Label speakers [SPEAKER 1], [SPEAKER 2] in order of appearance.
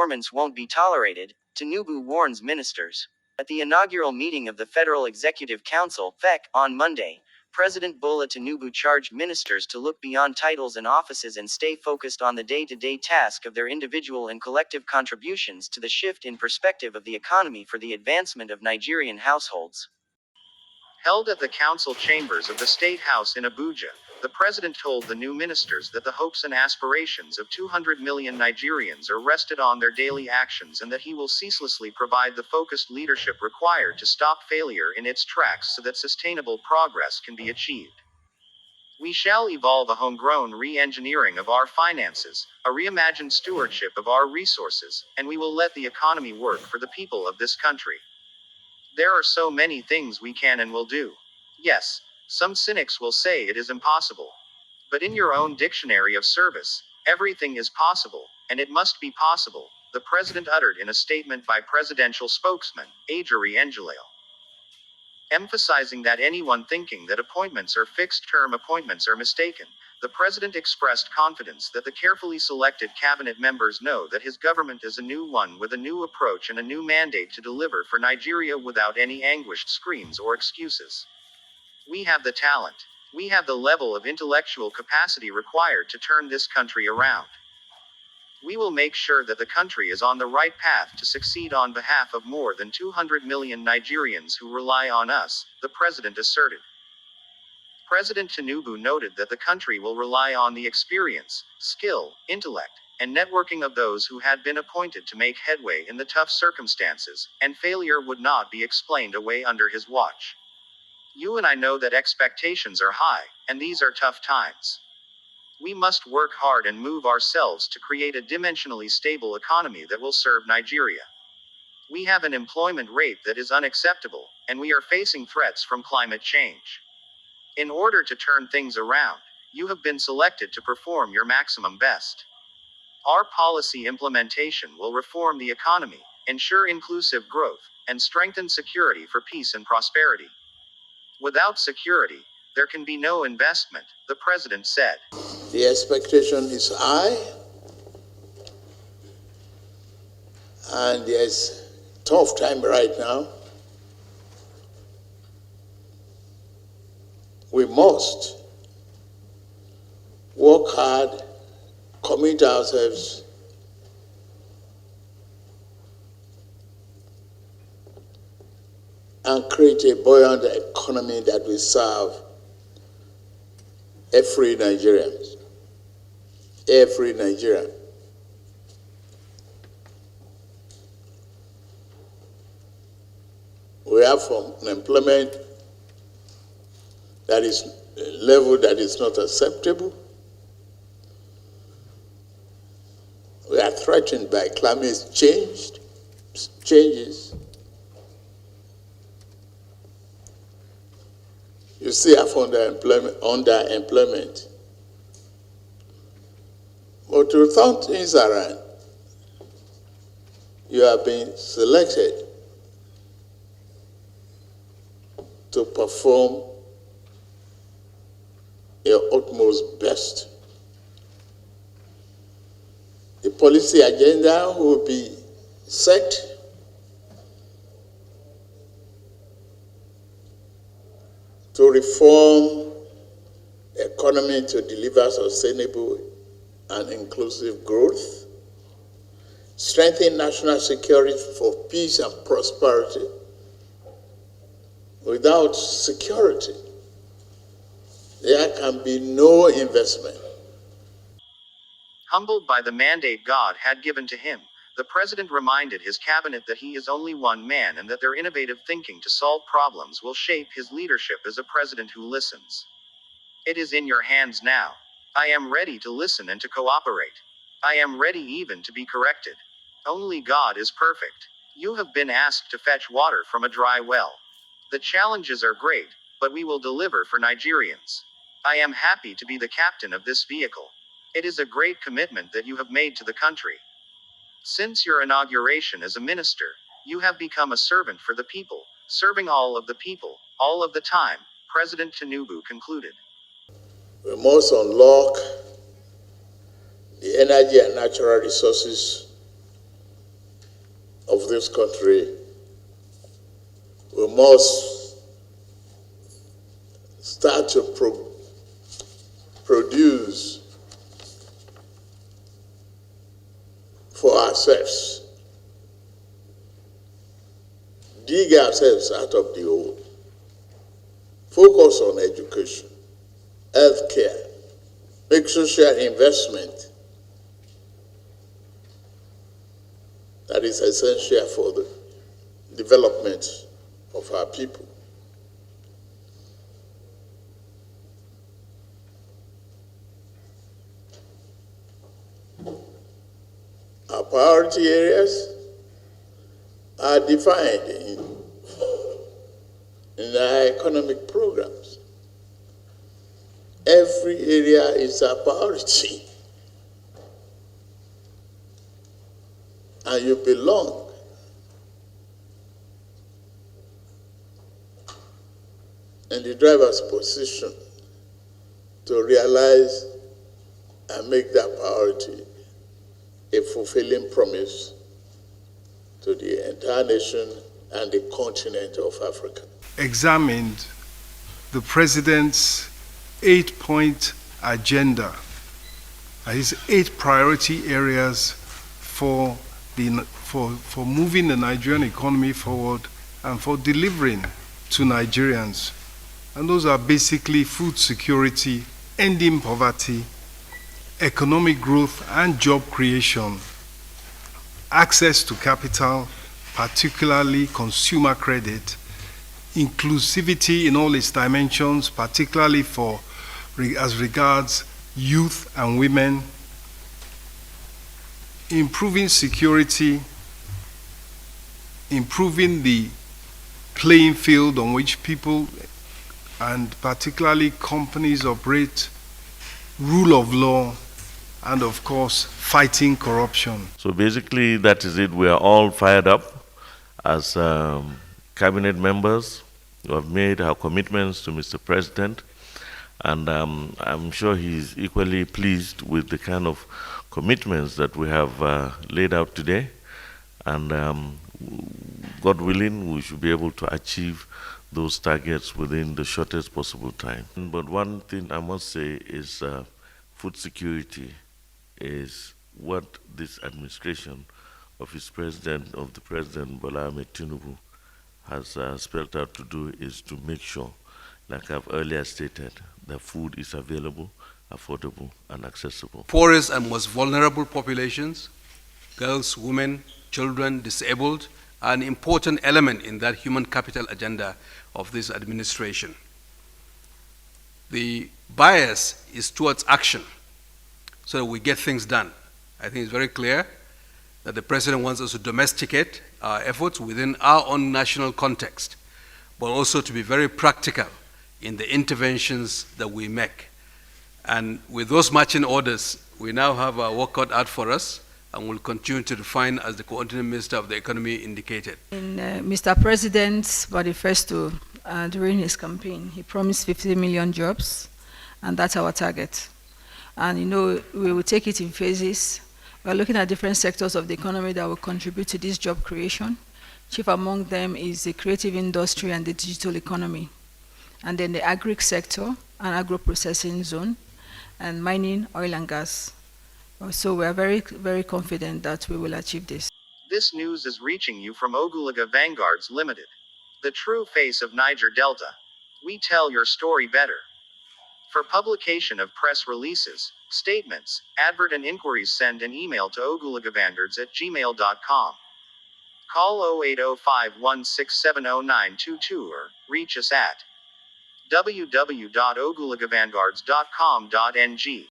[SPEAKER 1] underperformance won't be tolerated, Tinubu warns ministers. At the inaugural meeting of the Federal Executive Council (FEC) on Monday, President Bola Tinubu charged ministers to look beyond titles and offices and stay focused on the day-to-day task of their individual and collective contributions to the shift in perspective of the economy for the advancement of Nigerian households. Held at the council chambers of the State House in Abuja, the president told the new ministers that the hopes and aspirations of 200 million Nigerians are rested on their daily actions and that he will ceaselessly provide the focused leadership required to stop failure in its tracks so that sustainable progress can be achieved. We shall evolve a homegrown re-engineering of our finances, a reimagined stewardship of our resources, and we will let the economy work for the people of this country. There are so many things we can and will do. Yes, some cynics will say it is impossible. But in your own dictionary of service, everything is possible, and it must be possible, the president uttered in a statement by presidential spokesman, Ajuri Ngelale. Emphasizing that anyone thinking that appointments are fixed-term appointments are mistaken, the president expressed confidence that the carefully selected cabinet members know that his government is a new one with a new approach and a new mandate to deliver for Nigeria without any anguished screams or excuses. We have the talent. We have the level of intellectual capacity required to turn this country around. We will make sure that the country is on the right path to succeed on behalf of more than 200 million Nigerians who rely on us, the president asserted. President Tinubu noted that the country will rely on the experience, skill, intellect, and networking of those who had been appointed to make headway in the tough circumstances, and failure would not be explained away under his watch. You and I know that expectations are high, and these are tough times. We must work hard and move ourselves to create a dimensionally stable economy that will serve Nigeria. We have an employment rate that is unacceptable, and we are facing threats from climate change. In order to turn things around, you have been selected to perform your maximum best. Our policy implementation will reform the economy, ensure inclusive growth, and strengthen security for peace and prosperity. Without security, there can be no investment, the president said.
[SPEAKER 2] The expectation is high, and there's a tough time right now. We must work hard, commit ourselves and create a buoyant economy that will serve every Nigerian. Every Nigerian. We have from unemployment that is a level that is not acceptable. We are threatened by climate changes. You still have underemployment. But to turn things around, you have been selected to perform your utmost best. The policy agenda will be set to reform the economy to deliver sustainable and inclusive growth, strengthen national security for peace and prosperity. Without security, there can be no investment.
[SPEAKER 1] Humbled by the mandate God had given to him, the president reminded his cabinet that he is only one man and that their innovative thinking to solve problems will shape his leadership as a president who listens. It is in your hands now. I am ready to listen and to cooperate. I am ready even to be corrected. Only God is perfect. You have been asked to fetch water from a dry well. The challenges are great, but we will deliver for Nigerians. I am happy to be the captain of this vehicle. It is a great commitment that you have made to the country. Since your inauguration as a minister, you have become a servant for the people, serving all of the people, all of the time, President Tinubu concluded.
[SPEAKER 2] We must unlock the energy and natural resources of this country, we must start to produce for ourselves, dig ourselves out of the hole, focus on education, healthcare, make social investment that is essential for the development of our people. Our priority areas are defined in our economic programs. Every area is a priority, and you belong in the driver's position to realize and make that priority a fulfilling promise to the entire nation and the continent of Africa.
[SPEAKER 3] Examined the president's 8-point agenda, his 8 priority areas for moving the Nigerian economy forward and for delivering to Nigerians. And those are basically food security, ending poverty, economic growth and job creation, access to capital, particularly consumer credit, inclusivity in all its dimensions, particularly as regards youth and women, improving security, improving the playing field on which people and particularly companies operate, rule of law, and of course, fighting corruption.
[SPEAKER 4] So basically, that is it. We are all fired up as cabinet members who have made our commitments to Mr. President. And I'm sure he's equally pleased with the kind of commitments that we have laid out today. And God willing, we should be able to achieve those targets within the shortest possible time. But one thing I must say is food security is what this administration of the President Bola Ahmed Tinubu has spelled out to do, is to make sure, like I've earlier stated, that food is available, affordable, and accessible.
[SPEAKER 5] Poorest and most vulnerable populations, girls, women, children, disabled, are an important element in that human capital agenda of this administration. The bias is towards action, so that we get things done. I think it's very clear that the President wants us to domesticate our efforts within our own national context, but also to be very practical in the interventions that we make. And with those marching orders, we now have our work cut out for us, and will continue to refine as the Coordinating Minister of the Economy indicated.
[SPEAKER 6] In Mr. President's manifesto during his campaign, he promised 50 million jobs, and that's our target. And you know, we will take it in phases. We're looking at different sectors of the economy that will contribute to this job creation. Chief among them is the creative industry and the digital economy. And then the agri sector and agro-processing zone, and mining, oil and gas. So we are very, very confident that we will achieve this.
[SPEAKER 1] This news is reaching you from Ogulagha Vanguards Limited, the true face of Niger Delta. We tell your story better. For publication of press releases, statements, advert and inquiries, send an email to ogulaghavanguards@gmail.com. Call 080516700922 or reach us at www.ogulaghavanguards.com.ng.